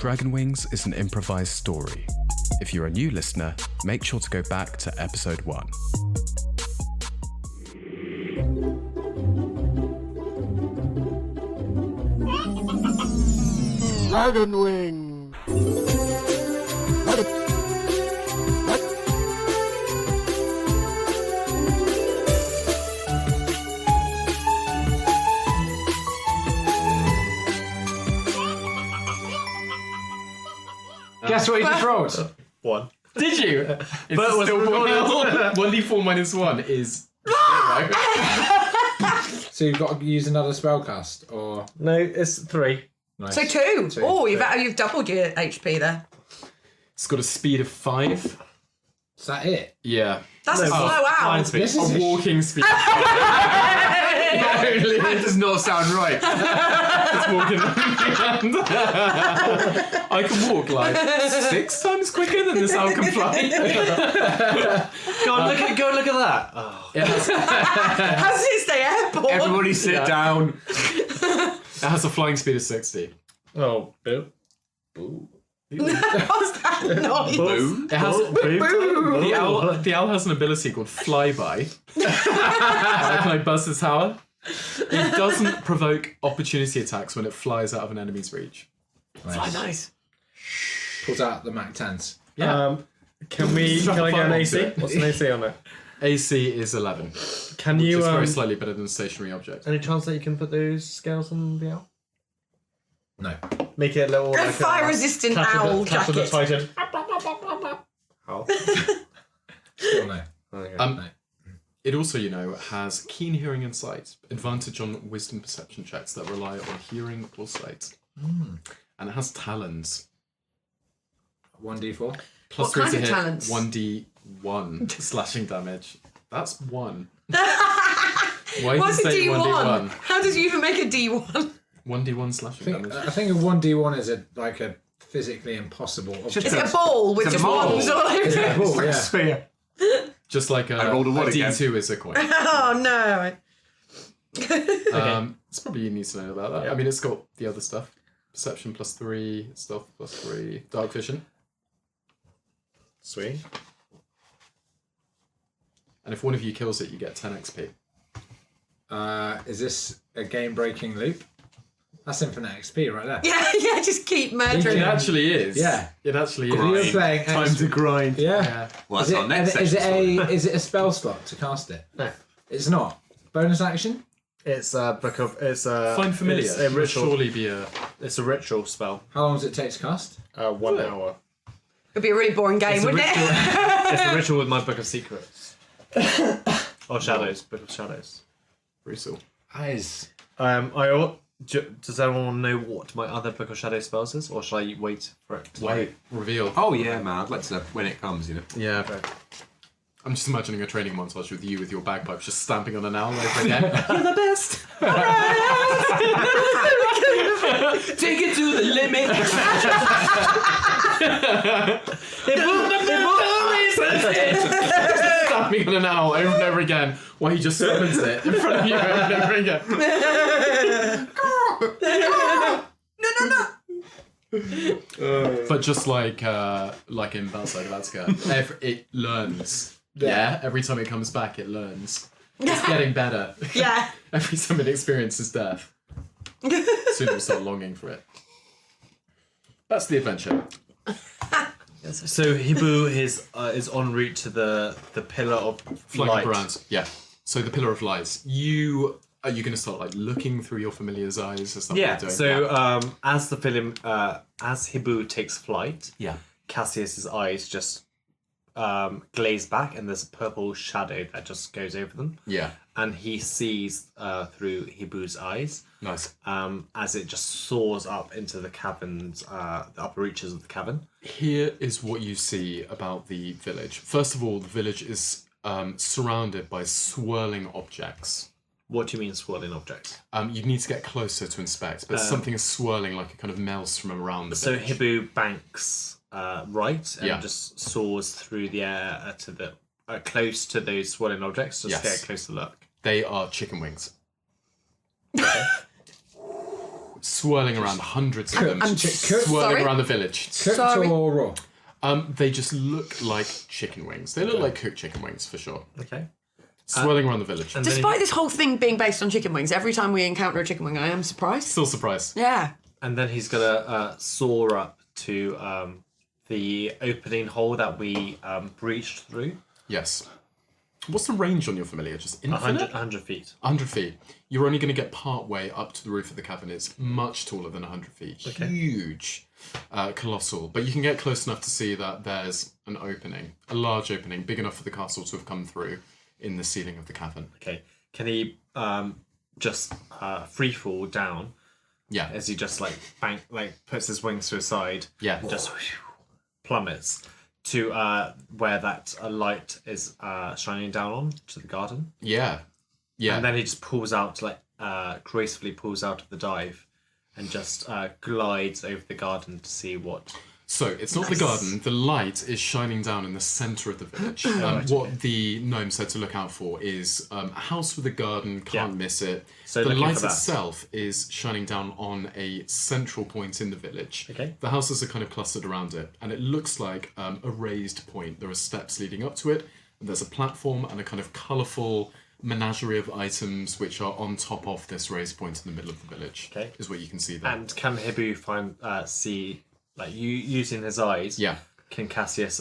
Dragon Wings is an improvised story. If you're a new listener, make sure to go back to episode 1. Dragon Wing! Guess what you just rolled? 1. Did you? It's But was still it 1d4 minus 1 is 0. So you've got to use another spellcast, or No, it's 3. nice. So 2. Two. Oh, you've doubled your HP there. It's got a speed of 5. Is that it? Yeah. That's a slow Fine out. speed. This is A walking speed. That does not sound right. Just walking around. I can walk like 6 times quicker than this owl can fly. Go and look at that. Oh. It has, How does it stay airborne? everybody sit down. It has a flying speed of 60. Oh, boo. What's that noise? It has, the owl has an ability called flyby. Can I buzz the tower? It doesn't provoke opportunity attacks when it flies out of an enemy's reach. Nice. Pulls out the Mac 10s. Yeah. Can I get an AC? What's an AC on it? AC is 11. Can Which you is very slightly better than a stationary object. any chance that you can put those scales on the owl? No. Make it a little A fire-resistant owl Catch a bit jacket. tighter. Owl. Still no. Okay. No. It also, has keen hearing and sight, advantage on wisdom perception checks that rely on hearing or sight. And it has talons. 1d4. Plus What 3 kind to of hit, talons? 1d1 slashing damage. That's 1. Why What's did a you say D1? 1d1? How did you even make a D1? 1d1 slashing damage. I think a 1d1 is a physically impossible object. Is it a ball with It's a just ball. ones all over Is it it? a ball? Yeah. Sphere. Just like a rolled a one again. D2 is a coin. Oh no. It's probably you need to know about that. Yeah. I mean, it's got the other stuff. Perception plus 3, stealth plus 3, dark vision. Sweet. And if one of you kills it, you get 10 XP. Is this a game-breaking loop? That's infinite XP right there. Yeah, just keep murdering It them. actually is. Yeah. It actually If you're is. playing Time to grind. Yeah. Yeah. Well, Is that's our next it, is, section. it a, is it a spell slot to cast it? No. It's not. Bonus action? It's a book of. It's a. Find familiar. It's a Will ritual. surely be a. It's a ritual spell. How long does it take to cast? 1 hour. It'd be a really boring game, It's a wouldn't ritual. it? It's a ritual with my book of secrets. Or shadows. Book of shadows. Brutal. Eyes. Does anyone want to know what my other book of shadow spells is, or shall I wait for it? Wait. Reveal. Oh yeah, man. I'd like to when it comes, Yeah. Okay. I'm just imagining a training montage with you with your bagpipes just stamping on an owl over again. You're the best. take it to the limit. Stamping on an owl over and over again while he just summons it in front of you over and over again. But just like in Outside of Attica, it learns. Yeah, every time it comes back, it learns. It's getting better. Yeah. Every time it experiences death, soon it'll start longing for it. That's the adventure. So Hibu is en route to the pillar of Flying light. brands. Yeah. So the Pillar of Lies. Are you going to start like looking through your familiar's eyes? Is that Yeah. what you're So doing? as the film, as Hibu takes flight, Yeah. Cassius's eyes just glaze back, and there's a purple shadow that just goes over them, Yeah. and he sees through Hibu's eyes. Nice. As it just soars up into the cavern's, the upper reaches of the cavern. Here is what you see about the village. First of all, the village is surrounded by swirling objects. What do you mean swirling objects? You need to get closer to inspect, but something is swirling like a kind of maelstrom around the So village. Hibu banks right and Yeah. just soars through the air to the close to those swirling objects. Just Yes. get a closer look. They are chicken wings. swirling around, hundreds of them, I'm swirling sorry? around the village. Cooked Sorry. or raw? They just look like chicken wings. They look like cooked chicken wings for sure. Okay. Swirling around the village. And then Despite this whole thing being based on chicken wings, every time we encounter a chicken wing, I am surprised. Still surprised. Yeah. And then he's gonna soar up to the opening hole that we breached through. Yes. What's the range on your familiar? Just infinite? 100 feet. 100 feet. You're only going to get part way up to the roof of the cavern. It's much taller than 100 feet. Huge. Colossal. But you can get close enough to see that there's an opening. A large opening, big enough for the castle to have come through in the ceiling of the cavern. Okay. Can he just free fall down Yeah. as he just puts his wings to his side? Yeah. And just plummets to where that light is shining down on to the garden. Yeah. Yeah. And then he just pulls out, gracefully pulls out of the dive and just glides over the garden to see what... So, it's not the garden. The light is shining down in the centre of the village. What the gnome said to look out for is a house with a garden, can't miss it. So the looking light for that. itself is shining down on a central point in the village. Okay. The houses are kind of clustered around it, and it looks like a raised point. There are steps leading up to it, and there's a platform and a kind of colourful menagerie of items which are on top of this raised point in the middle of the village. Okay. Is what you can see there. And can Hibu see, using his eyes, Yeah. can Cassius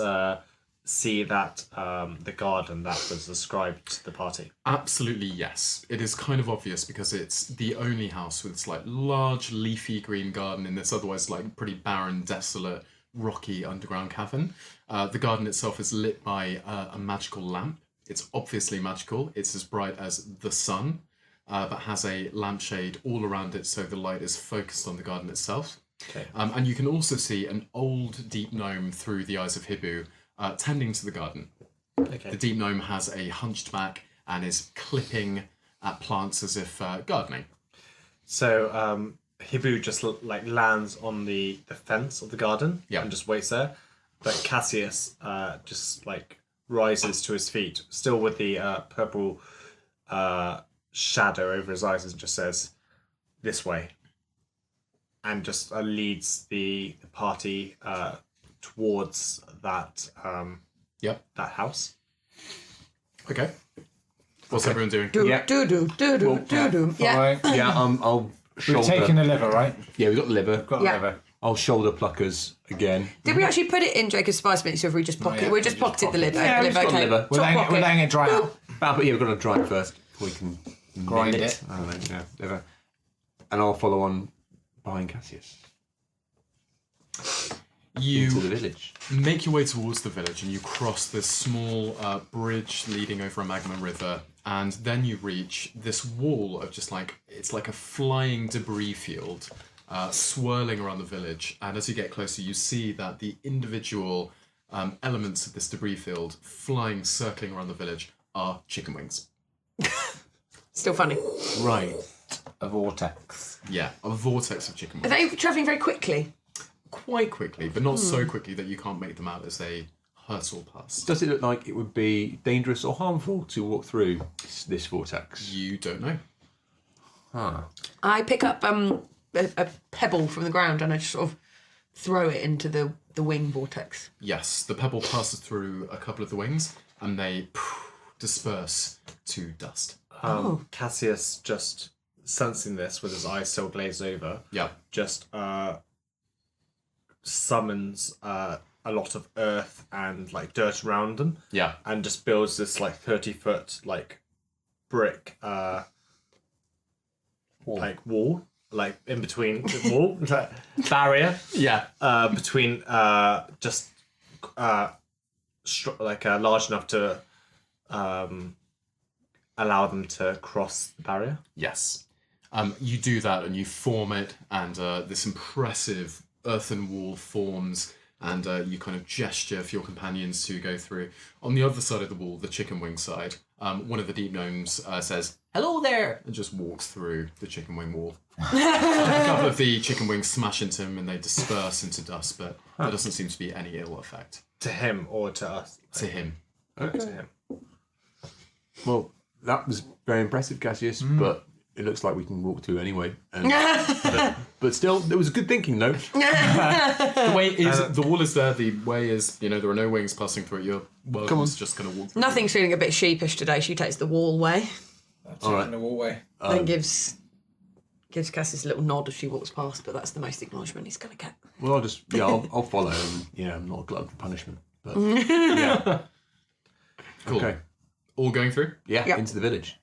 see that the garden that was ascribed to the party? Absolutely, yes. It is kind of obvious because it's the only house with this large leafy green garden in this otherwise pretty barren, desolate, rocky underground cavern. The garden itself is lit by a magical lamp. It's obviously magical. It's as bright as the sun, but has a lampshade all around it, so the light is focused on the garden itself. Okay. And you can also see an old deep gnome through the eyes of Hibu tending to the garden. Okay. The deep gnome has a hunched back and is clipping at plants as if gardening. So Hibu just lands on the fence of the garden Yeah. and just waits there. But Cassius just rises to his feet, still with the purple shadow over his eyes, and just says, "This way," and just leads the party towards that Yep. that house. Okay. What's everyone doing? Do, Yeah. do, do, do, do, do, do. Yeah. Alright. Yeah, I'll We've shoulder. taken the liver, right? Yeah, we've got the liver. Got Yeah. the liver. I'll shoulder pluckers again. Did we actually put it in Jacob's spice mix, or have we just pocketed? yet. We just pocketed the liver. Yeah, we've just got okay. liver. We're Top letting, pocket. we're letting it dry out. But yeah, we've got to dry it first before we can Grind mill it. I don't know, yeah, liver. And I'll follow on behind Cassius into the You village. make your way towards the village and you cross this small bridge leading over a magma river, and then you reach this wall of just it's like a flying debris field swirling around the village. And as you get closer, you see that the individual elements of this debris field flying, circling around the village are chicken wings. Still funny. Right. A vortex. Yeah, a vortex of chicken Are wings. they travelling very quickly? Quite quickly, but not so quickly that you can't make them out as they hurtle past. Does it look like it would be dangerous or harmful to walk through this vortex? You don't know. I pick up a pebble from the ground and I just sort of throw it into the wing vortex. Yes, the pebble passes through a couple of the wings and they disperse to dust. Cassius, just sensing this with his eyes still glazed over, Yeah. just summons a lot of earth and dirt around them, Yeah. and just builds this 30-foot brick wall, in between the wall barrier Yeah. between just large enough to allow them to cross the barrier. Yes. You do that and you form it, and this impressive earthen wall forms, and you kind of gesture for your companions to go through. On the other side of the wall, the chicken wing side, one of the deep gnomes says, "Hello there," and just walks through the chicken wing wall. A couple of the chicken wings smash into him and they disperse into dust, but there doesn't seem to be any ill effect To him or to us? to him. To him. Well, that was very impressive, Cassius, but it looks like we can walk to anyway. And, but still, it was good thinking, though. The way is the wall is there. The way is, there are no wings passing through it. You're just going to walk through. Nothing's feeling a bit sheepish today. She takes the wall way. All right. The wallway. Then gives Cassius a little nod as she walks past, but that's the most acknowledgement he's going to get. Well, I'll follow. And, I'm not a glutton for punishment. But, yeah. Cool. Okay. All going through? Yeah, Yep. into the village.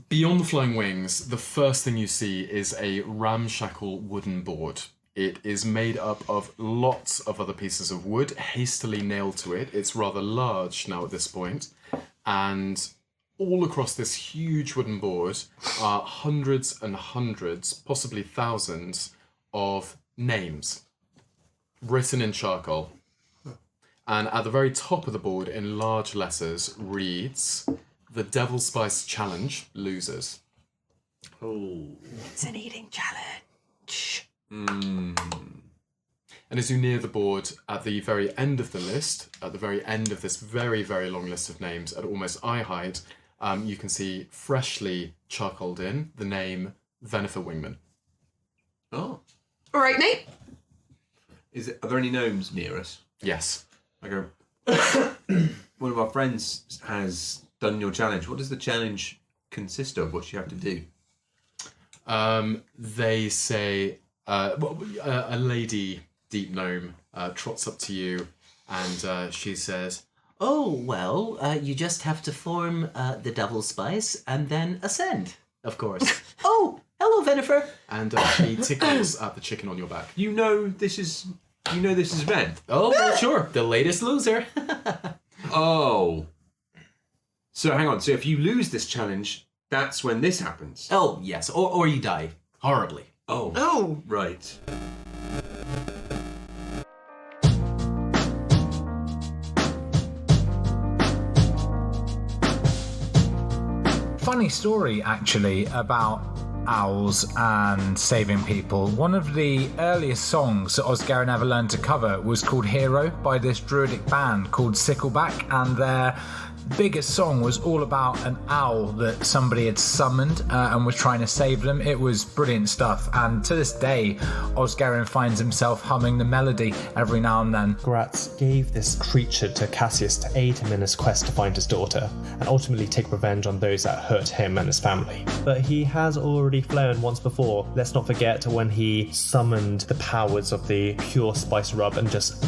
Beyond the flowing wings, the first thing you see is a ramshackle wooden board. It is made up of lots of other pieces of wood, hastily nailed to it. It's rather large now at this point. And all across this huge wooden board are hundreds and hundreds, possibly thousands, of names written in charcoal. And at the very top of the board, in large letters, reads, "The Devil Spice Challenge losers." Oh. It's an eating challenge. And as you near the board, at the very end of the list, at the very end of this very, very long list of names, at almost eye height, you can see freshly charcoaled in the name Venifer Wingman. Oh. All right, Nate. Are there any gnomes near us? Yes. I go, one of our friends has done your challenge. What does the challenge consist of? What do you have to do? They say, a lady, deep gnome, trots up to you and she says, "Oh, well, you just have to form the Devil Spice and then ascend, of course." "Oh, hello, Venifer." and she tickles at the chicken on your back. You know this is Ven. "Oh, well, sure, the latest loser." Oh. So hang on. So if you lose this challenge, that's when this happens. "Oh, yes, or you die horribly." Oh. Oh. Right. Funny story, actually, about owls and saving people. One of the earliest songs that Osgarian ever learned to cover was called Hero by this druidic band called Sickleback, and their biggest song was all about an owl that somebody had summoned and was trying to save them. It was brilliant stuff, and to this day Osgarian finds himself humming the melody every now and then. Gratz gave this creature to Cassius to aid him in his quest to find his daughter, and ultimately take revenge on those that hurt him and his family. But he has already flown once before. Let's not forget when he summoned the powers of the pure spice rub and just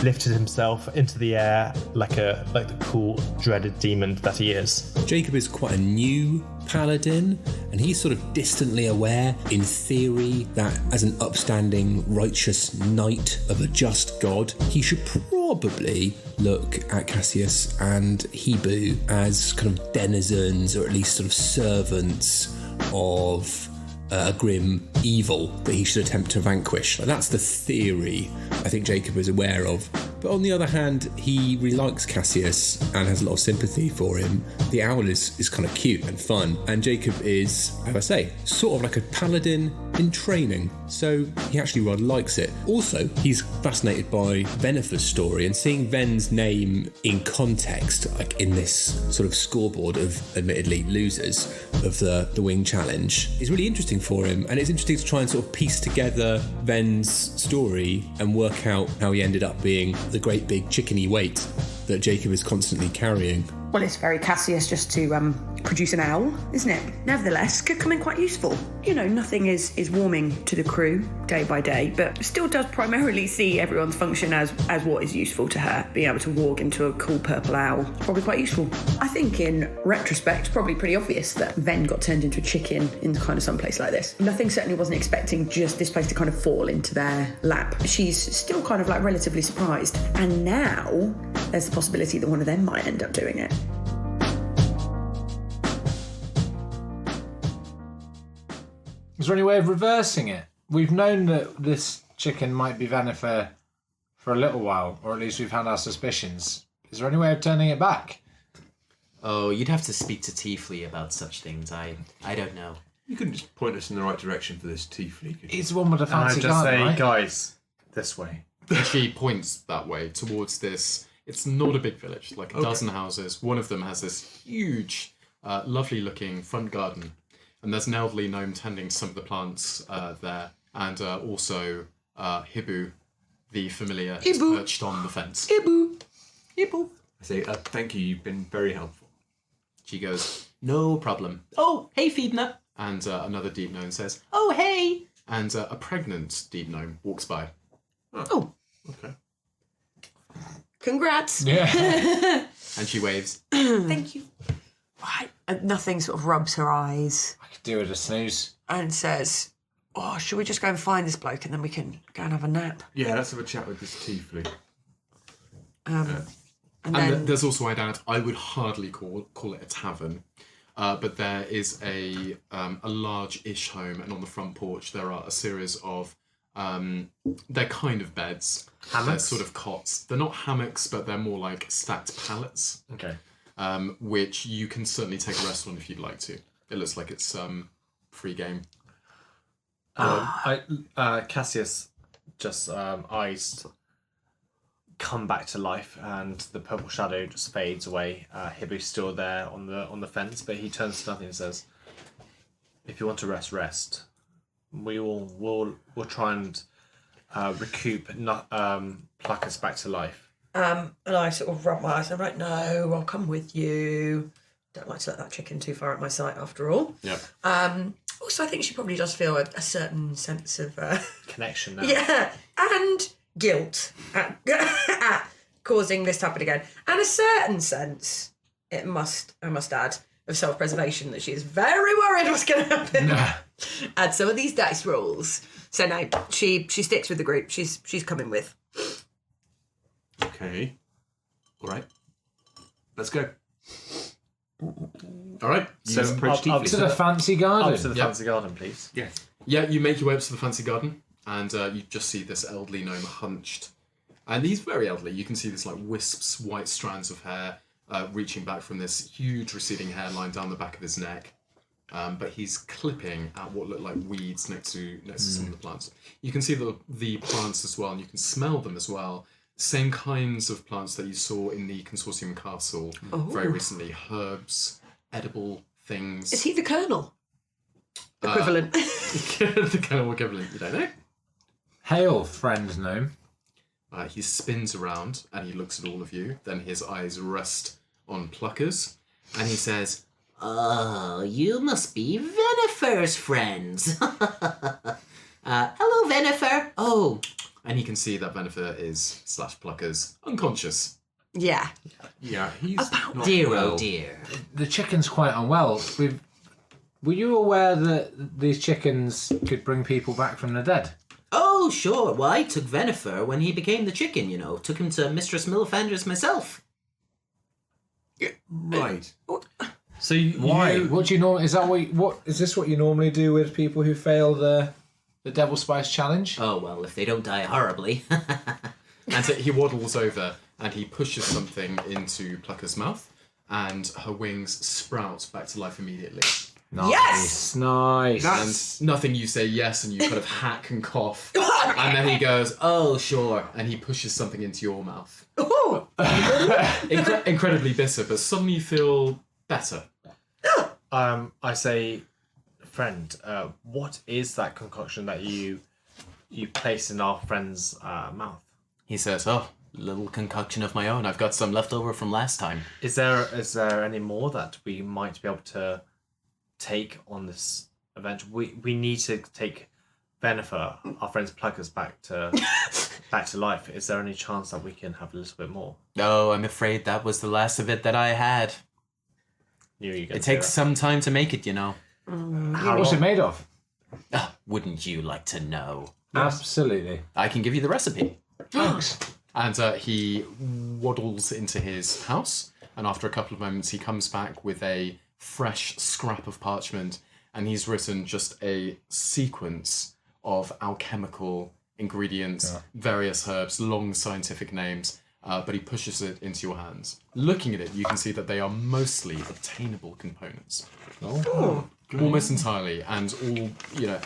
lifted himself into the air like the cool, dreaded demon that he is. Jacob is quite a new paladin, and he's sort of distantly aware, in theory, that as an upstanding, righteous knight of a just god, he should probably look at Cassius and Hebrew as kind of denizens, or at least sort of servants of a grim evil that he should attempt to vanquish. That's the theory I think Jacob is aware of. But on the other hand, he really likes Cassius and has a lot of sympathy for him. The owl is kind of cute and fun, and Jacob is, how I say, sort of like a paladin in training, so he actually rather likes it. Also, he's fascinated by Venifer's story, and seeing Ven's name in context, like in this sort of scoreboard of admittedly losers of the Wing Challenge, is really interesting for him, and it's interesting to try and sort of piece together Ven's story and work out how he ended up being the great big chickeny weight that Jacob is constantly carrying. Well, it's very Cassius just to produce an owl, isn't it? Nevertheless, could come in quite useful. You know, nothing is warming to the crew day by day, but still does primarily see everyone's function as what is useful to her. Being able to walk into a cool purple owl is probably quite useful. I think in retrospect, probably pretty obvious that Ven got turned into a chicken in kind of some place like this. Nothing certainly wasn't expecting just this place to kind of fall into their lap. She's still kind of like relatively surprised. And now there's the possibility that one of them might end up doing it. Is there any way of reversing it? We've known that this chicken might be Venifer for a little while, or at least we've had our suspicions. Is there any way of turning it back? Oh, you'd have to speak to Tiefley about such things. I don't know. You couldn't just point us in the right direction for this Tiefley, could you? He's the one with a And I fancy just garden, say, right? guys, this way. And she points that way towards this. It's not a big village, like a dozen houses. One of them has this huge lovely looking front garden. And there's an elderly gnome tending some of the plants there. And also Hibu, the familiar, is perched on the fence. Hibu. I say, thank you, you've been very helpful. She goes, no problem. Oh, hey, Feedna. And another deep gnome says, Oh, hey. and a pregnant deep gnome walks by. Oh. Okay. Congrats. Yeah. And she waves. Thank you. Right. Nothing sort of rubs her eyes I could do with a snooze. and says, oh, should we just go and find this bloke and then we can go and have a nap? Yeah, let's have a chat with this tiefling. And And then... there's also, I'd add, I would hardly call it a tavern. But there is a large-ish home, and on the front porch there are a series of they're kind of beds. Hammocks? They're sort of cots. They're not hammocks, but they're more like stacked pallets, Okay. which you can certainly take a rest on if you'd like to. It looks like it's free game. Cassius just eyes come back to life, and the purple shadow just fades away. Hibu's still there on the fence, but he turns to nothing and says, "If you want to rest. We'll try and recoup, pluck us back to life." And I sort of rub my eyes. I'm like, no, I'll come with you. Don't like to let that chicken too far at my sight, after all. Yeah. Also, I think she probably does feel a certain sense of Connection now. yeah, and guilt at causing this to happen again, and a certain sense, I must add, of self-preservation that she is very worried what's going to happen. Add some of these dice rolls. So no, she sticks with the group. She's coming with. Okay. All right. Let's go. All right. So You approach up Tiefling. To the fancy garden. Up to the Yep. fancy garden, please. Yes. Yeah, you make your way up to the fancy garden, and you just see this elderly gnome hunched. And he's very elderly. You can see this like wisps, white strands of hair reaching back from this huge receding hairline down the back of his neck. But he's clipping at what look like weeds next to some of the plants. You can see the plants as well, and you can smell them as well. Same kinds of plants that you saw in the Consortium Castle very recently. Herbs, edible things. Is he the colonel? Equivalent. The colonel equivalent, you don't know? Hail, friend gnome. He spins around and he looks at all of you. Then his eyes rest on Pluckers, and he says, Oh, you must be Venifer's friends. Hello, Venifer. "Oh," and he can see that Venifer is /Pluckers unconscious. Yeah. Yeah, he's not Dear, well. oh dear. The chicken's quite unwell. Were you aware that these chickens could bring people back from the dead? Oh, sure. Well, I took Venifer when he became the chicken, you know. Took him to Mistress Millifanders myself. Right. So you, Why? What do you know? Is that what is this what you normally do with people who fail the Devil Spice challenge? Oh, well, if they don't die horribly. And so he waddles over and he pushes something into Plucker's mouth, and her wings sprout back to life immediately. Nice. Yes! Nice. That's And nothing, you say yes, and you kind of hack and cough. And then he goes, "Oh, sure," and he pushes something into your mouth. Oh, Incredibly bitter, but suddenly you feel better. I say, friend, what is that concoction that you place in our friend's mouth? He says, "Oh, little concoction of my own. I've got some left over from last time." Is there any more that we might be able to take on this event? We need to take Venifer, our friend's Pluckers, back to life. Is there any chance that we can have a little bit more? No, I'm afraid that was the last of it that I had. Knew you were gonna It say takes that. some time to make it, you know. How What's long? it made of? Wouldn't you like to know? Absolutely. I can give you the recipe. Thanks. And he waddles into his house, and after a couple of moments he comes back with a fresh scrap of parchment, and he's written just a sequence of alchemical ingredients, various herbs, long scientific names, but he pushes it into your hands. Looking at it, you can see that they are mostly obtainable components. Almost entirely, and all,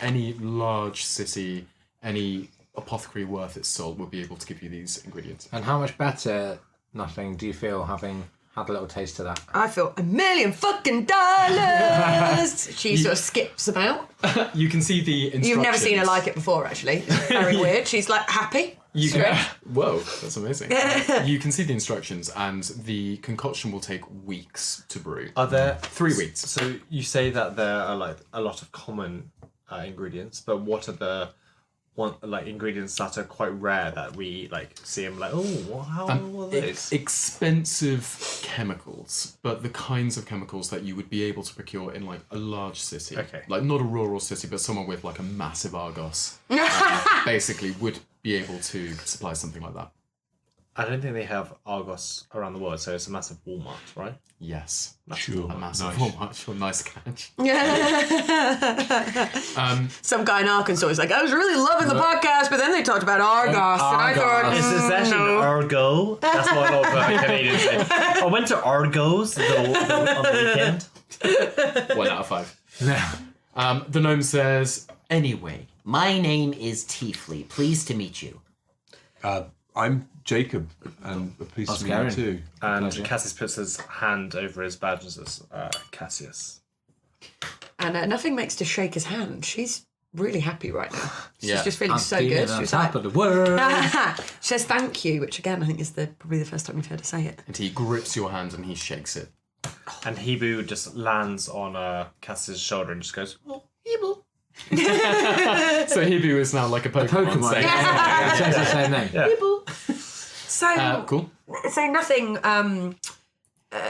any large city, any apothecary worth its salt will be able to give you these ingredients. And how much better, nothing, do you feel having had a little taste of that. I feel $1 million fucking. She sort of skips about. You can see the instructions. You've never seen her like it before, actually. It's very weird. She's like happy. Whoa, that's amazing. You can see the instructions, and the concoction will take weeks to brew. Are there 3 weeks? So you say that there are like a lot of common ingredients, but what are the ingredients that are quite rare that we like see them like, oh, how are those? Expensive chemicals, but the kinds of chemicals that you would be able to procure in like a large city. Okay. Like not a rural city, but someone with like a massive Argos basically would be able to supply something like that. I don't think they have Argos around the world, so it's a massive Walmart, right? Yes. Sure. A massive Nice. Walmart. Sure, nice catch. Some guy in Arkansas is like, I was really loving the podcast, but then they talked about Argos, and I thought, It's actually no. Argo. That's what a lot of Canadians say. I went to Argos on the weekend. 1 out of 5. The gnome says, Anyway, my name is Tiefly. Pleased to meet you. I'm Jacob, and pleased to meet you too. And Cassius puts his hand over his badge and says, Cassius. And nothing makes to shake his hand. She's really happy right now. She's Yeah. just feeling so good. She was top like, of the world. she says thank you, which again I think is probably the first time we've heard her say it. and he grips your hand and he shakes it. And Hebu just lands on Cassius' shoulder and just goes, oh, Hebu. So Hibu is now like a Pokemon. saying- It says the same name. Yeah. So Cool. So nothing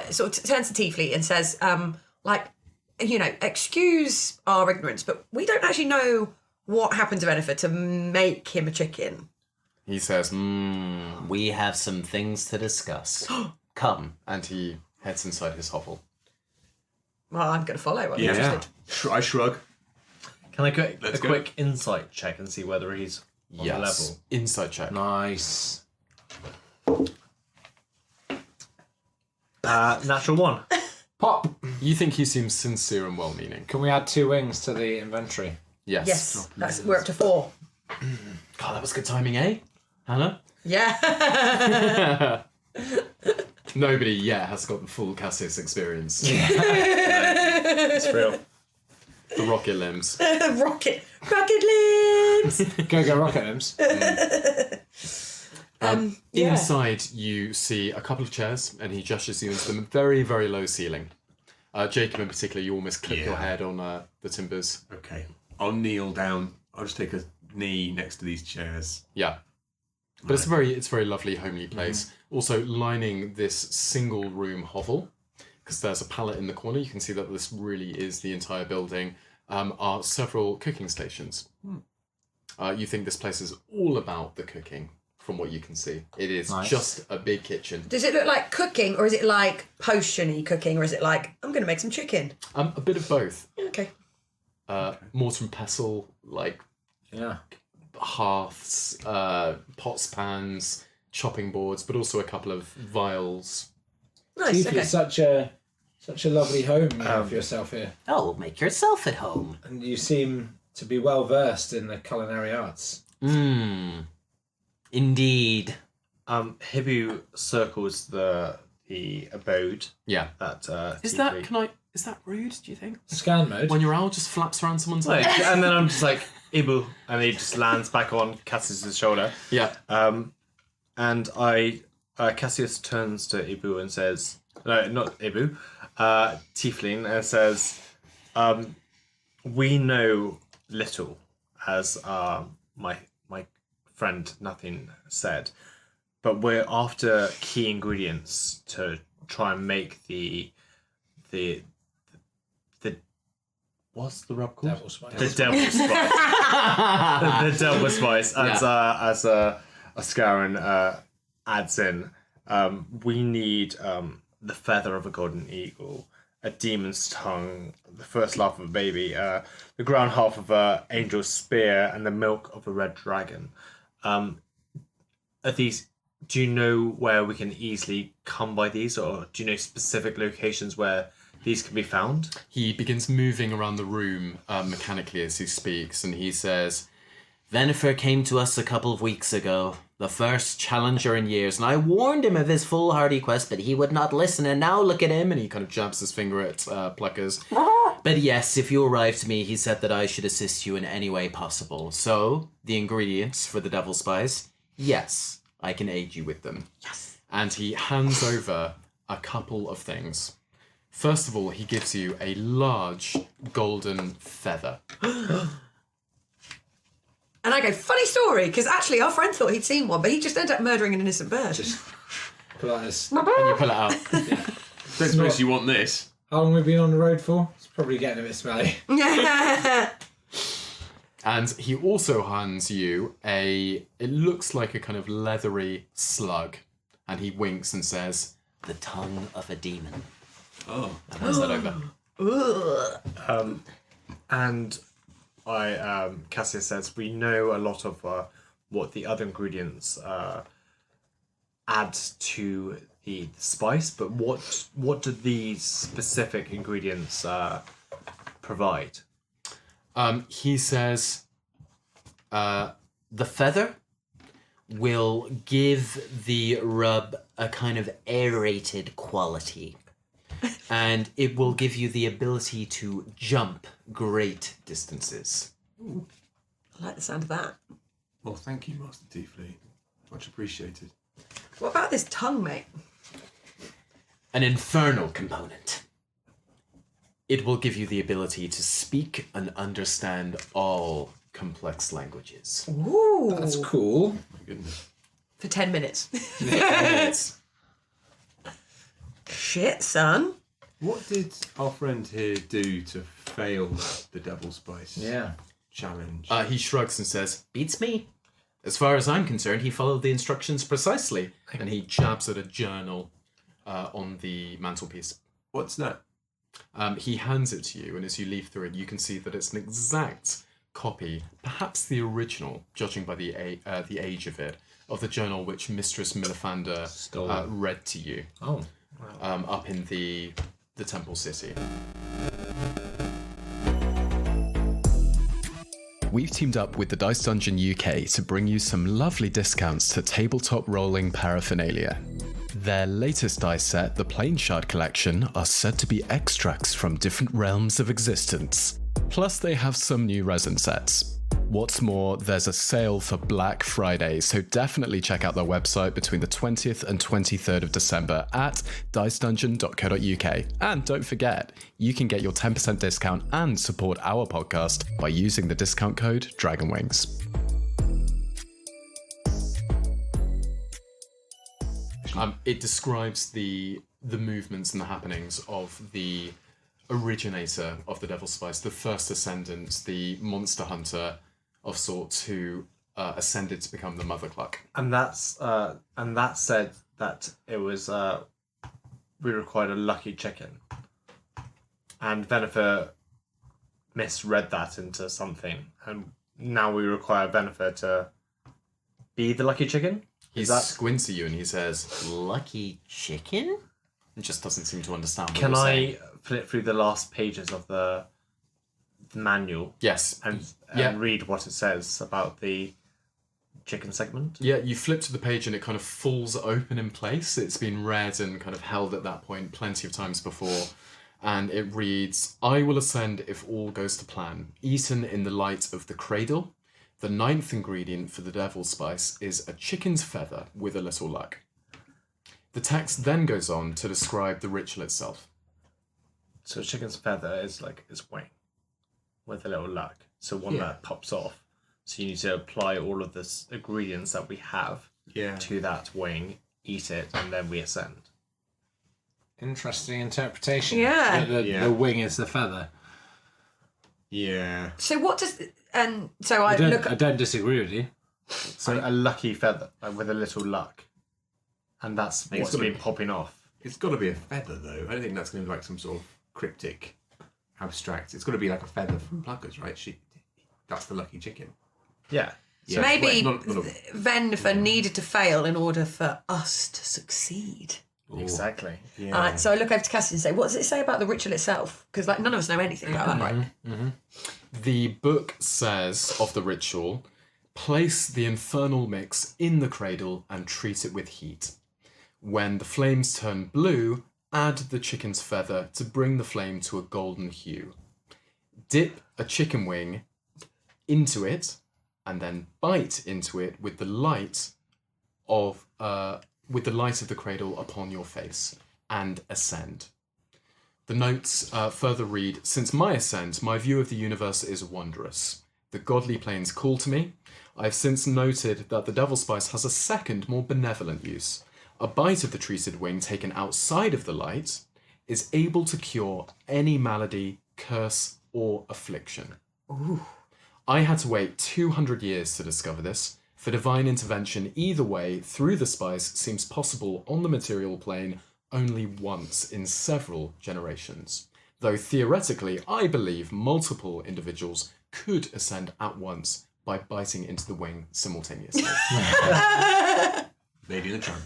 sort of turns to Tiefly and says, excuse our ignorance, but we don't actually know what happened to Venifer to make him a chicken. He says, We have some things to discuss. Come. and he heads inside his hovel. Well, I'm going to follow. I'm Yeah. interested. I shrug. Can I get a Let's go. quick insight check and see whether he's on the level? Inside check. Nice. Natural 1. Pop. You think he seems sincere and well-meaning. Can we add 2 wings to the inventory? Yes. Yes, we're up to 4. God, that was good timing, eh? Hannah? Yeah. Nobody yet has got the full Cassius experience. It's real. The rocket limbs. Rocket limbs. Go Rocket Limbs. Inside, you see a couple of chairs, and he gestures you into them. Very, very low ceiling. Jacob, in particular, you almost clip your head on the timbers. Okay. I'll kneel down. I'll just take a knee next to these chairs. Yeah, but it's a very lovely, homely place. Also, lining this single room hovel, because there's a pallet in the corner. You can see that this really is the entire building. Are several cooking stations. You think this place is all about the cooking. From what you can see, it is just a big kitchen. Does it look like cooking, or is it like potion-y cooking, or is it like, I'm going to make some chicken? A bit of both. Okay. Mortar and pestle, like hearths, pots, pans, chopping boards, but also a couple of vials. Nice, Tiefly, okay. such a lovely home you have for yourself here. Oh, make yourself at home. And you seem to be well versed in the culinary arts. Indeed. Hibu circles the abode. Yeah. That Is Tiefly- that rude, do you think? Scan mode. When your owl just flaps around someone's Like, head? and then I'm just like, Ibu, and he just lands back on Cassius' shoulder. Yeah. And Cassius turns to Ibu and says, no, not Ibu, Tiefling, and says, we know little, as my friend Nothing said, but we're after key ingredients to try and make the what's the rub called? Devil spice. The devil spice. The devil spice. As Ascarin adds in, we need the feather of a golden eagle, a demon's tongue, the first laugh of a baby, the ground half of an angel's spear, and the milk of a red dragon. Are these? Do you know where we can easily come by these, or do you know specific locations where these can be found? He begins moving around the room mechanically as he speaks, and he says, Venifer came to us a couple of weeks ago, the first challenger in years, and I warned him of his foolhardy quest, but he would not listen, and now look at him, and he kind of jabs his finger at Pluckers. But yes, if you arrive to me, he said that I should assist you in any way possible. So, the ingredients for the Devil Spice, yes, I can aid you with them. Yes. And he hands over a couple of things. First of all, he gives you a large golden feather. And I go, funny story, because actually our friend thought he'd seen one, but he just ended up murdering an innocent bird. Pull out this. And you pull it out. Don't suppose you want this. How long have we been on the road for? It's probably getting a bit smelly. And he also hands you it looks like a kind of leathery slug. And he winks and says, The tongue of a demon. Oh. and hands that over. And Cassius says, we know a lot of what the other ingredients add to the spice, but what do these specific ingredients provide? He says, The feather will give the rub a kind of aerated quality. And it will give you the ability to jump great distances. I like the sound of that. Well, thank you, Master Tiefling. Much appreciated. What about this tongue, mate? An infernal component. It will give you the ability to speak and understand all complex languages. Ooh. That's cool. My goodness. For 10 minutes. It's Shit, son. What did our friend here do to fail the Devil Spice challenge? he shrugs and says, Beats me. as far as I'm concerned, he followed the instructions precisely. And he jabs at a journal on the mantelpiece. What's that? He hands it to you, and as you leaf through it, you can see that it's an exact copy, perhaps the original, judging by the age of it, of the journal which Mistress Millifanda read to you. Oh. Up in the Temple City. We've teamed up with the Dice Dungeon UK to bring you some lovely discounts to tabletop rolling paraphernalia. Their latest dice set, the Plane Shard Collection, are said to be extracts from different realms of existence. Plus, they have some new resin sets. What's more, there's a sale for Black Friday, so definitely check out their website between the 20th and 23rd of December at dicedungeon.co.uk. And don't forget, you can get your 10% discount and support our podcast by using the discount code DragonWings. It describes the movements and the happenings of the originator of the Devil's Spice, the first ascendant, the monster hunter of sorts who ascended to become the Mother Cluck. And that said that it was we required a lucky chicken, and Venifer misread that into something, and now we require Venifer to be the lucky chicken. He squints at you and he says, Lucky chicken? It just doesn't seem to understand what Can you're I saying. flip through the last pages of the manual? Yes. And read what it says about the chicken segment? Yeah, you flip to the page and it kind of falls open in place. It's been read and kind of held at that point plenty of times before. And it reads, I will ascend if all goes to plan. Eaten in the light of the cradle. The 9th ingredient for the Devil's Spice is a chicken's feather with a little luck. The text then goes on to describe the ritual itself. So chicken's feather is like its wing with a little luck. So one that pops off. So you need to apply all of the ingredients that we have to that wing, eat it, and then we ascend. Interesting interpretation. Yeah. The wing is the feather. Yeah. So what does... And so I look... don't disagree with you. So a lucky feather, like with a little luck. And that's what's been popping off. It's got to be a feather, though. I don't think that's going to be like some sort of cryptic, abstract. It's got to be like a feather from Pluckers, right? That's the lucky chicken. Yeah. So maybe Venifer needed to fail in order for us to succeed. Exactly. Yeah. Alright, so I look over to Cassie and say, what does it say about the ritual itself? Because like none of us know anything about that, right? The book says of the ritual, Place the infernal mix in the cradle and treat it with heat. When the flames turn blue, add the chicken's feather to bring the flame to a golden hue. Dip a chicken wing into it and then bite into it with the light of the cradle upon your face and ascend. The notes further read, since my ascent, my view of the universe is wondrous. The godly planes call to me. I have since noted that the devil spice has a second, more benevolent use. A bite of the treated wing taken outside of the light is able to cure any malady, curse, or affliction. Ooh. I had to wait 200 years to discover this. For divine intervention either way through the spice seems possible on the material plane only once in several generations. Though theoretically, I believe multiple individuals could ascend at once by biting into the wing simultaneously. Lady in the trunk.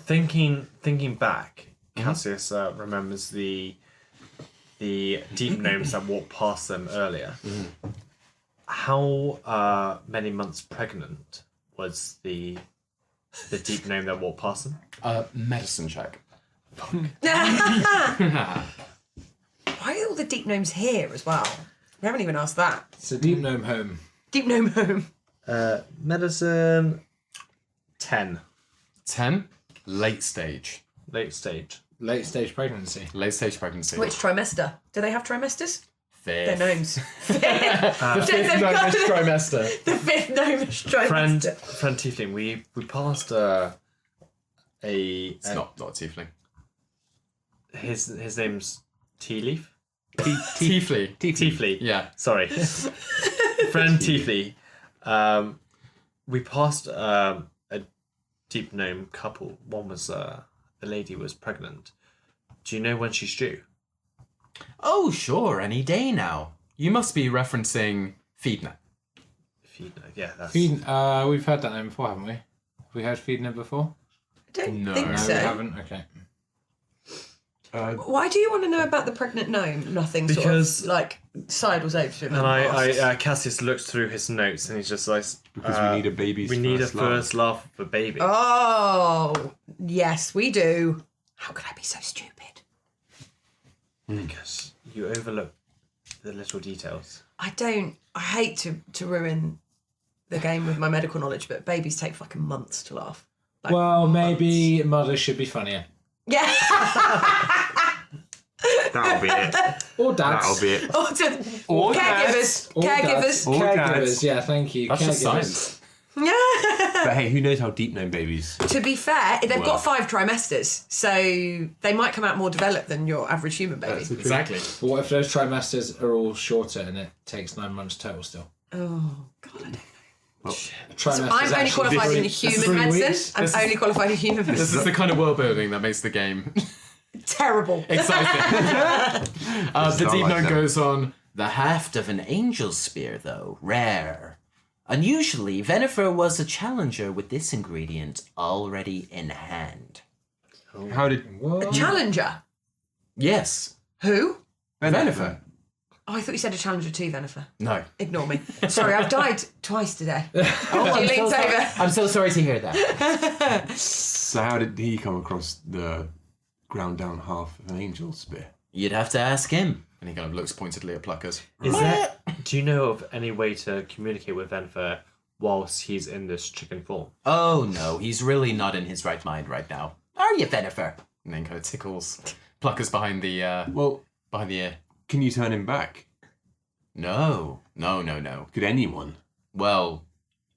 Thinking back, Cassius remembers the deep gnomes that walked past them earlier. How many months pregnant was the deep gnome that walked past them? Medicine check. Why are all the deep gnomes here as well? We haven't even asked that. It's a deep gnome home. Deep gnome home. Medicine 10. 10. Late stage. Late stage. Late stage pregnancy. Late stage pregnancy. Which trimester? Do they have trimesters? Fifth. They're gnomes. The fifth gnomish trimester. The fifth gnomish trimester. Friend Tiefling, we passed It's not a tiefling. His name's Tea Leaf? Tiefly. Tiefly. Yeah. Sorry. Friend Tiefly. We passed a deep gnome couple. One was the lady was pregnant. Do you know when she's due? Oh, sure, any day now. You must be referencing Feedner. Yeah, that's... We've heard that name before, haven't we? Have we heard Feedner before? I don't No. think No, so. We haven't? Okay. Why do you want to know about the pregnant gnome? Nothing Because- sort of like sidles over to him. And I Cassius looks through his notes and he's just like... Because we need a baby's We need a first love. first love for baby. Oh, yes, we do. How could I be so stupid? Because you overlook the little details. I hate to ruin the game with my medical knowledge, but babies take fucking months to laugh. Like, Well, months. maybe mothers should be funnier. Yeah. That'll be it. Or dads. That'll be it. Or caregivers. Or dads. Caregivers. Or Caregivers, dads. yeah, thank you. That's just Caregivers. science. But hey, who knows how deep gnome babies? To be fair, they've Well. got 5 trimesters, so they might come out more developed than your average human baby. Exactly. But what if those trimesters are all shorter and it takes 9 months total still? Oh, God, I don't know. Trimesters I'm only actually qualified in three- human 3 medicine. weeks. I'm only qualified in human This medicine. is the kind of world building that makes the game Terrible. exciting. The deep like note that. goes on. The haft of an angel spear, though, rare. Unusually, Venifer was a challenger with this ingredient already in hand. How did A challenger? Yes. Who? Venifer. Oh, I thought you said a challenger too, Venifer. No. Ignore me. Sorry, I've died twice today. Oh, She leans over. I'm so sorry to hear that. so? How did he come across the ground down half of an angel spear? You'd have to ask him. And he kind of looks pointedly at Pluckers. Do you know of any way to communicate with Venifer whilst he's in this chicken form? Oh no, he's really not in his right mind right now. Are you, Venifer? And then kind of tickles Pluckers behind the behind the ear. Can you turn him back? No. Could anyone? Well,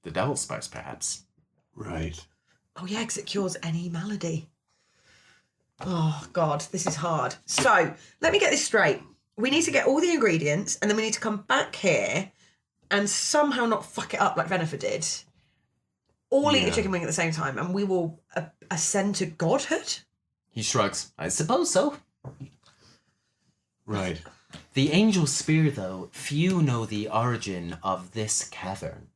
the devil spice, perhaps. Right. Oh, yeah, because it cures any malady. Oh, God, this is hard. So, let me get this straight. We need to get all the ingredients, and then we need to come back here and somehow not fuck it up like Venifer did. All eat a chicken wing at the same time, and we will ascend to godhood? He shrugs. I suppose so. Right. The angel spear, though, few know the origin of this cavern.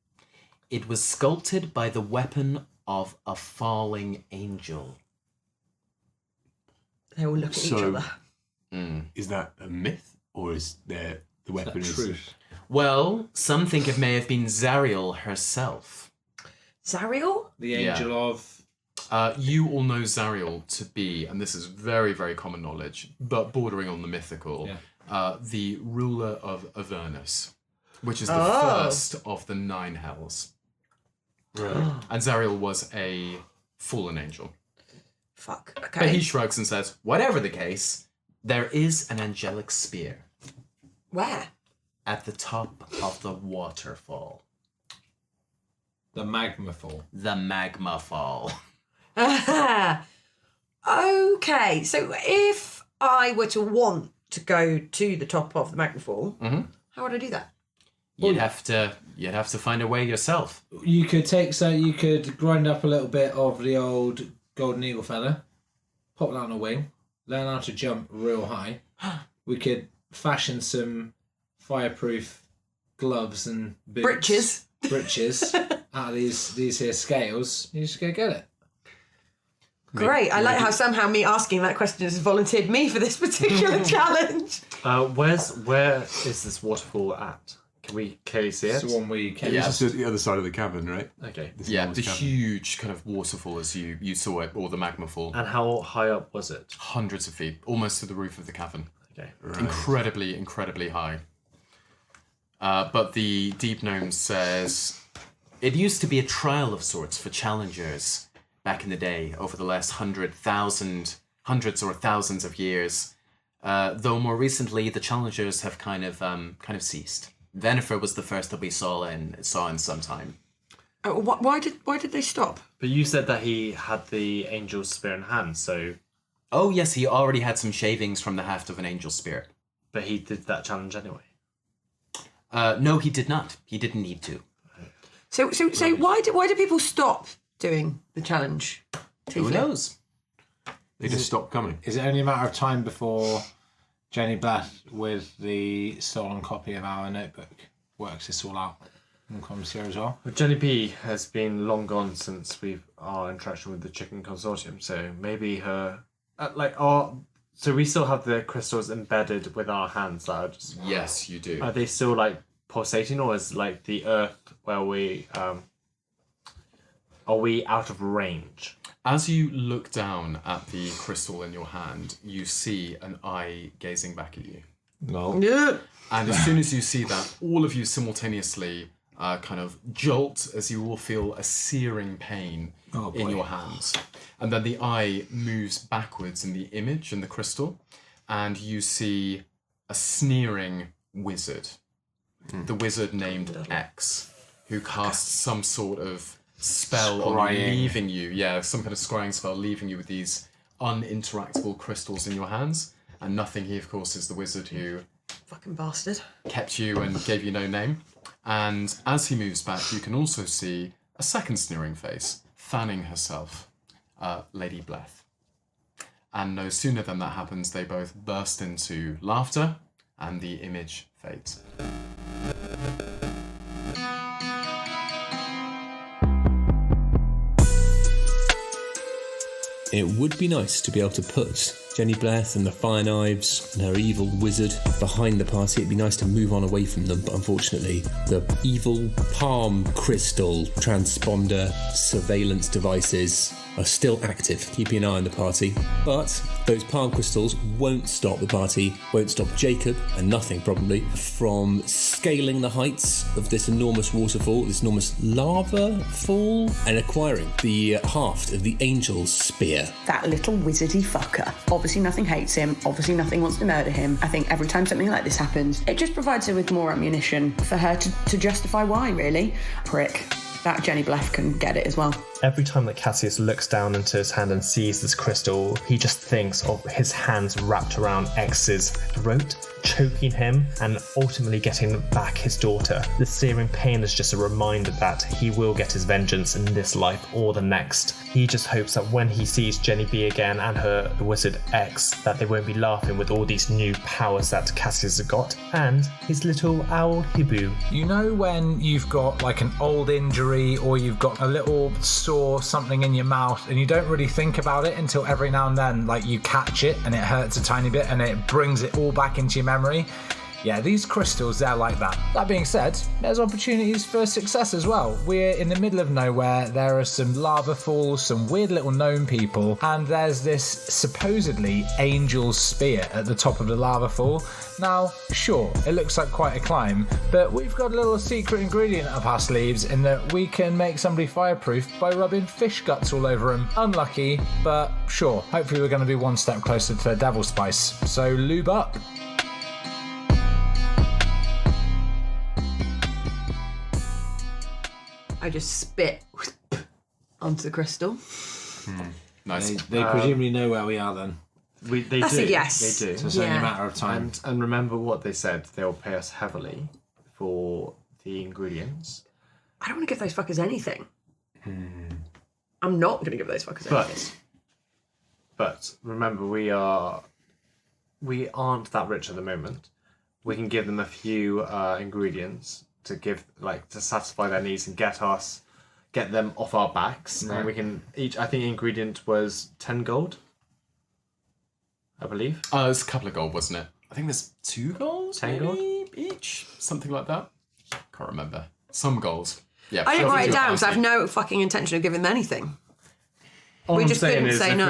It was sculpted by the weapon of a falling angel. They all look at each other. Is that a myth, or is there the weapon is truth. Well, some think it may have been Zariel herself. Zariel? The angel of... You all know Zariel to be, and this is very, very common knowledge, but bordering on the mythical, the ruler of Avernus, which is the first of the 9 hells. Right. And Zariel was a fallen angel. Fuck. But Okay. he shrugs and says, whatever the case, there is an angelic spear Where? at the top of the waterfall. The magma fall. The magma fall. Okay, so if I were to want to go to the top of the magma fall, how would I do that? You'd have to find a way yourself. You could you could grind up a little bit of the old golden eagle feather, pop that on a wing, learn how to jump real high. We could fashion some fireproof gloves and boots. Britches out of these here scales. You just go get it. Great. I like how somehow me asking that question has volunteered me for this particular challenge. Where is this waterfall at? Can we clearly see it? It's the one where you can. It's just at the other side of the cavern, right? Okay. This Yeah, enormous the cavern. huge kind of waterfall as you saw it, or the magma fall. And how high up was it? Hundreds of feet, almost to the roof of the cavern. Okay. Right. Incredibly, incredibly high. But the Deep Gnome says, It used to be a trial of sorts for challengers back in the day, over the last hundreds or thousands of years. Though more recently, the challengers have kind of ceased. Venifer was the first that we saw in some time. Why did they stop? But you said that he had the angel's spear in hand, so... Oh yes, he already had some shavings from the haft of an angel spear. But he did that challenge anyway. No, he did not. He didn't need to. So why do people stop doing the challenge? Who knows? They just stopped coming. Is it only a matter of time before Jenny Blath with the stolen copy of our notebook works this all out and comes here as well? Well, Jenny B has been long gone since our interaction with the Chicken Consortium, so maybe her... So we still have the crystals embedded with our hands that are just... yes, you do. Are they still, pulsating, or is, the earth where we... are we out of range? As you look down at the crystal in your hand, you see an eye gazing back at you. No. Yeah. And as soon as you see that, all of you simultaneously kind of jolt as you all feel a searing pain in your hands. And then the eye moves backwards in the image in the crystal, and you see a sneering wizard. The wizard named X, who casts some sort of spell on you, leaving you, some kind of scrying spell, leaving you with these uninteractable crystals in your hands. And nothing, he of course is the wizard who Fucking bastard. kept you and gave you no name. And as he moves back, you can also see a second sneering face, fanning herself, Lady Bleth. And no sooner than that happens, they both burst into laughter, and the image fades. It would be nice to be able to put Jenny Blath and the Fire Knives and her evil wizard behind the party. It'd be nice to move on away from them, but unfortunately the evil palm crystal transponder surveillance devices are still active, keeping an eye on the party. But those palm crystals won't stop the party, won't stop Jacob, and nothing probably, from scaling the heights of this enormous waterfall, this enormous lava fall, and acquiring the haft of the angel's spear. That little wizardy fucker. Obviously nothing hates him, obviously nothing wants to murder him. I think every time something like this happens, it just provides her with more ammunition for her to justify why, really. Prick. That Jenny Blath can get it as well. Every time that Cassius looks down into his hand and sees this crystal, he just thinks of his hands wrapped around X's throat, choking him, and ultimately getting back his daughter. The searing pain is just a reminder that he will get his vengeance in this life or the next. He just hopes that when he sees Jenny B again and the wizard X, that they won't be laughing with all these new powers that Cassius has got, and his little owl Hibu. You know when you've got an old injury or you've got a little sore something in your mouth and you don't really think about it until every now and then you catch it and it hurts a tiny bit and it brings it all back into your memory? Yeah, these crystals, they're like that. That being said, there's opportunities for success as well. We're in the middle of nowhere, there are some lava falls, some weird little gnome people, and there's this supposedly angel spear at the top of the lava fall. Now, sure, it looks like quite a climb, but we've got a little secret ingredient up our sleeves in that we can make somebody fireproof by rubbing fish guts all over them. Unlucky, but sure, hopefully we're going to be one step closer to the devil spice. So lube up. I just spit onto the crystal. Nice. They presumably know where we are then. They That's do. a yes. They do. So it's only a matter of time. And remember what they said. They'll pay us heavily for the ingredients. I don't want to give those fuckers anything. I'm not going to give those fuckers anything. But remember, we aren't that rich at the moment. We can give them a few ingredients to satisfy their needs and get them off our backs. And we can each. I think ingredient was 10 gold. I believe. It's a couple of gold, wasn't it? I think there's 2 golds, 10 maybe gold? each, something like that. Can't remember. Some golds. Yeah. I didn't write it down, so I so have no fucking intention of giving them anything. All We I'm just saying couldn't is say if no.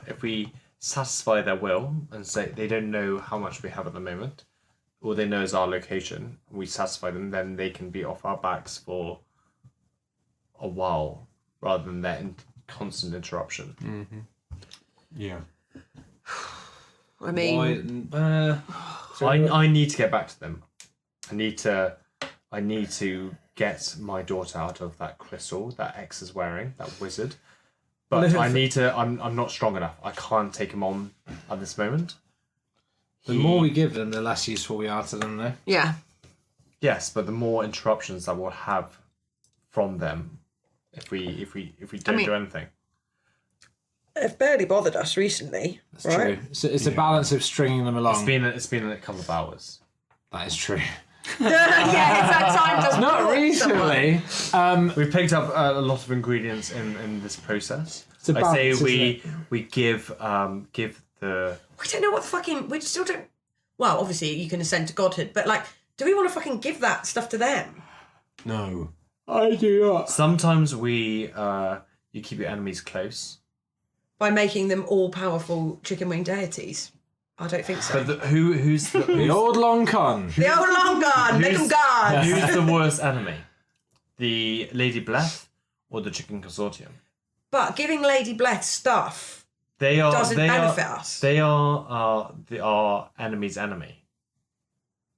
if we satisfy their will and say they don't know how much we have at the moment, all they know is our location, we satisfy them, then they can be off our backs for a while rather than their constant interruption. Mm-hmm. Yeah. I mean, I need to get back to them. I need to get my daughter out of that crystal that X is wearing, that wizard. But I'm not strong enough. I can't take him on at this moment. The more we give them, the less useful we are to them, though. yeah. Yes, but the more interruptions that we'll have from them if we don't do anything. They've barely bothered us recently, That's true. So it's a balance of stringing them along. It's been a couple of hours. That is true. Yeah, it's that time doesn't Not work. recently. We've picked up a lot of ingredients in this process. It's a I say balance, we give the. We don't know what the fucking... We still don't... Well, obviously you can ascend to godhood, but like, do we want to fucking give that stuff to them? No. I do not. Sometimes you keep your enemies close. By making them all-powerful chicken-wing deities? I don't think so. But who's The old long con. The old long guard! Make them guards! Who's the worst enemy? The Lady Bleth or the Chicken Consortium? But giving Lady Bleth stuff doesn't benefit us. They are our enemy's enemy.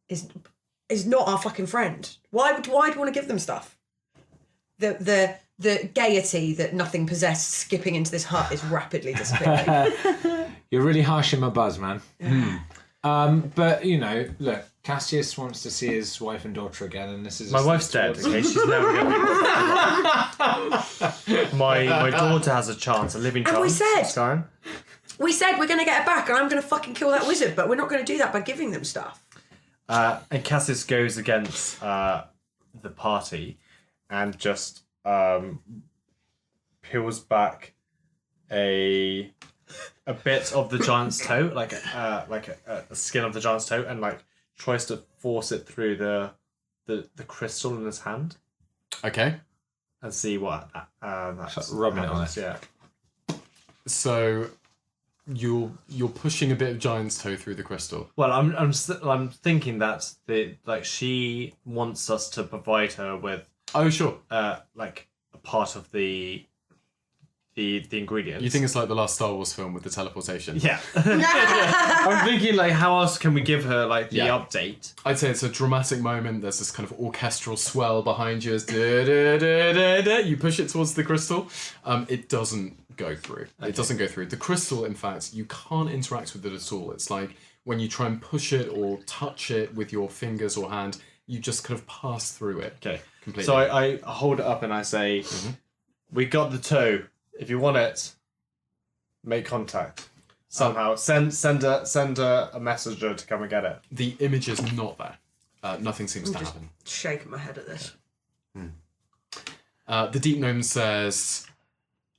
Is not our fucking friend. Why do you want to give them stuff? The gaiety that nothing possessed skipping into this hut is rapidly disappearing. You're really harsh in my buzz, man. But, look, Cassius wants to see his wife and daughter again, and this is... My wife's dead, okay? She's never going to be... My daughter has a chance, a living chance. And we said... Skyrim. We said we're going to get her back and I'm going to fucking kill that wizard, but we're not going to do that by giving them stuff. And Cassius goes against the party and just peels back a bit of the giant's toe, like a skin of the giant's toe, and like tries to force it through the crystal in his hand. Okay. And see what that's rubbing it on it. Yeah. So you're pushing a bit of giant's toe through the crystal. Well, I'm thinking that she wants us to provide her with. Oh, sure. Like a part of the ingredients. You think it's like the last Star Wars film with the teleportation? Yeah. I'm thinking like how else can we give her like the update? I'd say it's a dramatic moment. There's this kind of orchestral swell behind you as you push it towards the crystal. It doesn't go through. Okay. It doesn't go through. The crystal, in fact, you can't interact with it at all. It's like when you try and push it or touch it with your fingers or hand, you just kind of pass through it. Okay. Completely. So I hold it up and I say, we got the toe. If you want it, make contact. Somehow. Send a messenger to come and get it. The image is not there. Nothing seems to happen. Shaking my head at this. The Deep Gnome says,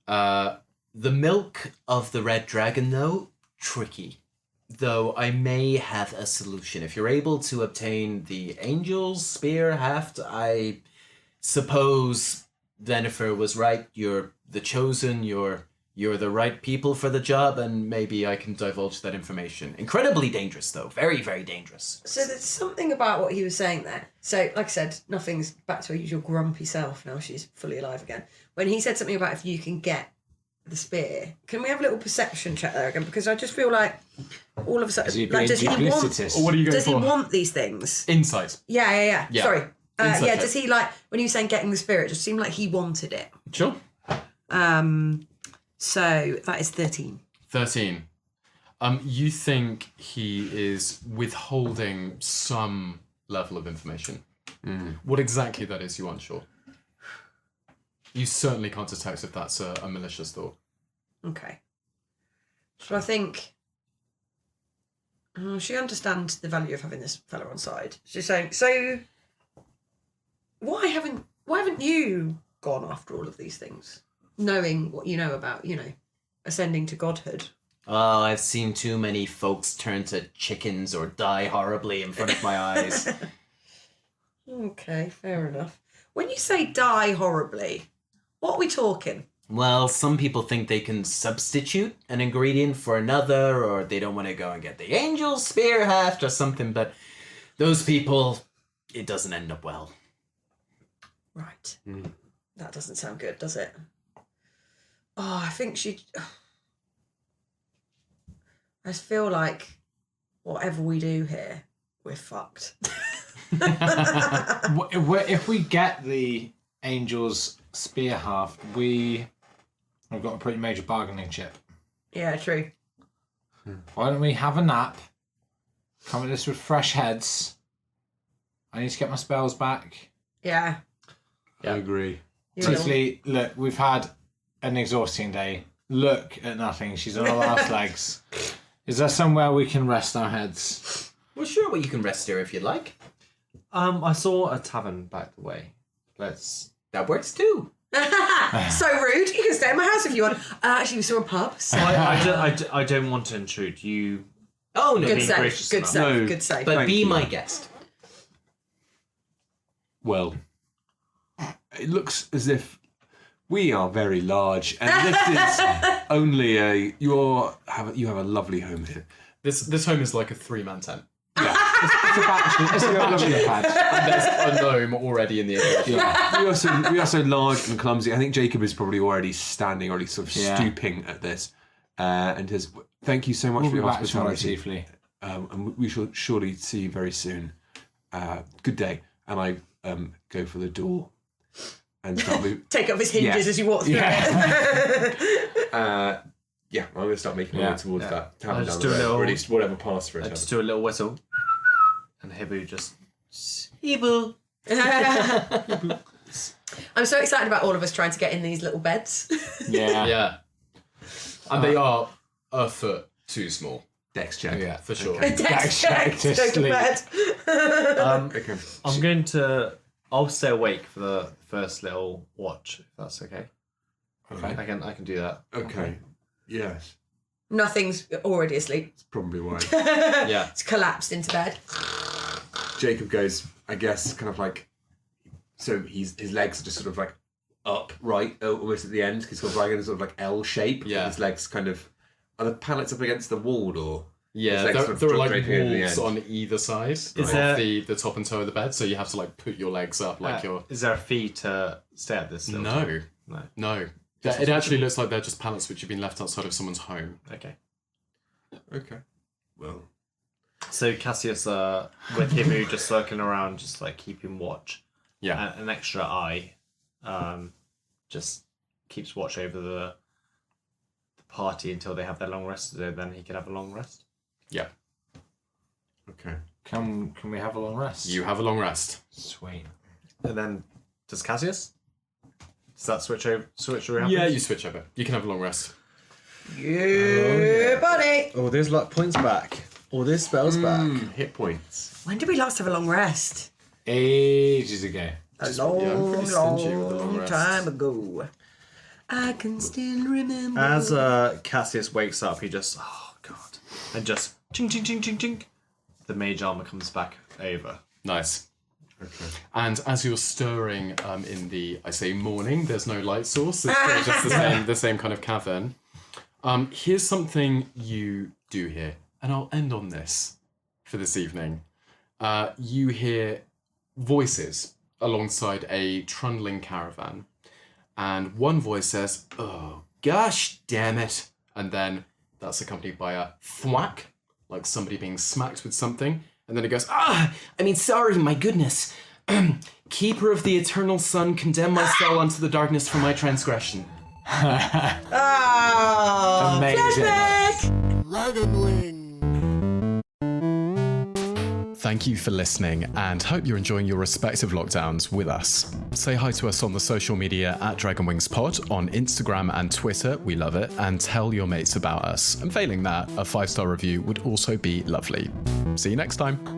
the milk of the red dragon, though, tricky. though I may have a solution. If you're able to obtain the Angel's Spear Heft, I suppose Venifer was right. You're the chosen, you're the right people for the job, and maybe I can divulge that information. Incredibly dangerous, though. Very, very dangerous. So there's something about what he was saying there. So, like I said, nothing's back to her usual grumpy self now she's fully alive again. When he said something about if you can get the spear, can we have a little perception check there again? Because I just feel like all of a sudden, Is he like, being duplicitous? What are you going does for? he want these things? Insight. Yeah. Yeah. Sorry. Insight Yeah, check. does he like, when he was saying getting the spear, it just seemed like he wanted it. Sure. So that is 13. 13. You think he is withholding some level of information. What exactly that is, you aren't sure. You certainly can't detect if that's a malicious thought. Okay. So I think she understands the value of having this fella on side. She's saying, so why haven't you gone after all of these things? Knowing what you know about, ascending to godhood. Oh, I've seen too many folks turn to chickens or die horribly in front of my eyes. Okay, fair enough. When you say die horribly, what are we talking? Well, some people think they can substitute an ingredient for another, or they don't want to go and get the Angel's Spear Heft or something, but those people, it doesn't end up well. Right. That doesn't sound good, does it? Oh, I think I just feel like whatever we do here, we're fucked. If we get the Angel's Spear Haft, we've got a pretty major bargaining chip. Yeah, true. Why don't we have a nap? Come at this with fresh heads. I need to get my spells back. Yeah. I agree. Seriously, look, we've had an exhausting day. Look at nothing. She's on her last legs. Is there somewhere we can rest our heads? Well, sure, well, you can rest here if you'd like. I saw a tavern back the way. That works too. So rude. You can stay at my house if you want. Actually, we saw a pub. So. I don't want to intrude. You. Oh, no. Good being save. gracious Good enough. save. No, Good save. But Thank be you. my guest. Well, it looks as if we are very large, and this is only you have a lovely home here. This home is like a 3-man tent. It's a bachelor pad. And there's a gnome already in the area. Yeah. we are so large and clumsy. I think Jacob is probably already standing, or at least sort of stooping at this, and says, "Thank you so much We'll for be your back tomorrow, hospitality, chiefly. and we shall surely see you very soon. Good day." And I go for the door and start moving. Take off his hinges Yeah. as you walk through it. I'm going to start making my way towards that tavern I'll just down the do a road, little- or at least whatever pass for a I tavern. just do a little whistle, and Hibu just. Hibu. I'm so excited about all of us trying to get in these little beds. Yeah. Yeah. And they are a foot too small. Dex check. Yeah, for sure. Dex check to go to sleep. bed. Okay. I'm going to. I'll stay awake for the first little watch, if that's okay. Okay. I can do that. Okay. Yes. Nothing's already asleep. That's probably why. Yeah. It's collapsed into bed. Jacob goes, I guess, kind of like, so his legs are just sort of like up, right, almost at the end. He's got like in a sort of like L shape. Yeah. His legs kind of, are the pallets up against the wall, or? Yeah, his legs sort of there are like draping over the walls end? on either side of there- the top and toe of the bed, so you have to like put your legs up like you're... Is there a fee to stay at this? little No. time? No. It actually looks like they're just pallets which have been left outside of someone's home. Okay. Okay. Well. So Cassius, with Hibu just circling around, just like keeping watch. Yeah. An extra eye, just keeps watch over the party until they have their long rest. So then he can have a long rest. Yeah. Okay. Can we have a long rest? You have a long rest. Sweet. And then does Cassius? Does that switch around? Yeah, you switch over. You can have a long rest. Yeah, buddy. Oh, there's luck points back. All this spells back. Hit points. When did we last have a long rest? Ages ago. A I'm long, pretty stingy with the long long rest. time ago. I can still remember. As Cassius wakes up, he just, oh god, and just ching, ching, ching, ching, ching. The mage armor comes back over. Nice. Okay. And as you're stirring in the, I say morning, there's no light source. It's still just the same kind of cavern. Here's something you do here, and I'll end on this for this evening. You hear voices alongside a trundling caravan, and one voice says, "Oh, gosh damn it," and then that's accompanied by a thwack, like somebody being smacked with something, and then it goes, sorry, my goodness. Keeper of the eternal sun, condemn my soul unto the darkness for my transgression. Amazing. Thank you for listening, and hope you're enjoying your respective lockdowns with us. Say hi to us on the social media at DragonWingsPod on Instagram and Twitter, we love it, and tell your mates about us. And failing that, a 5-star review would also be lovely. See you next time.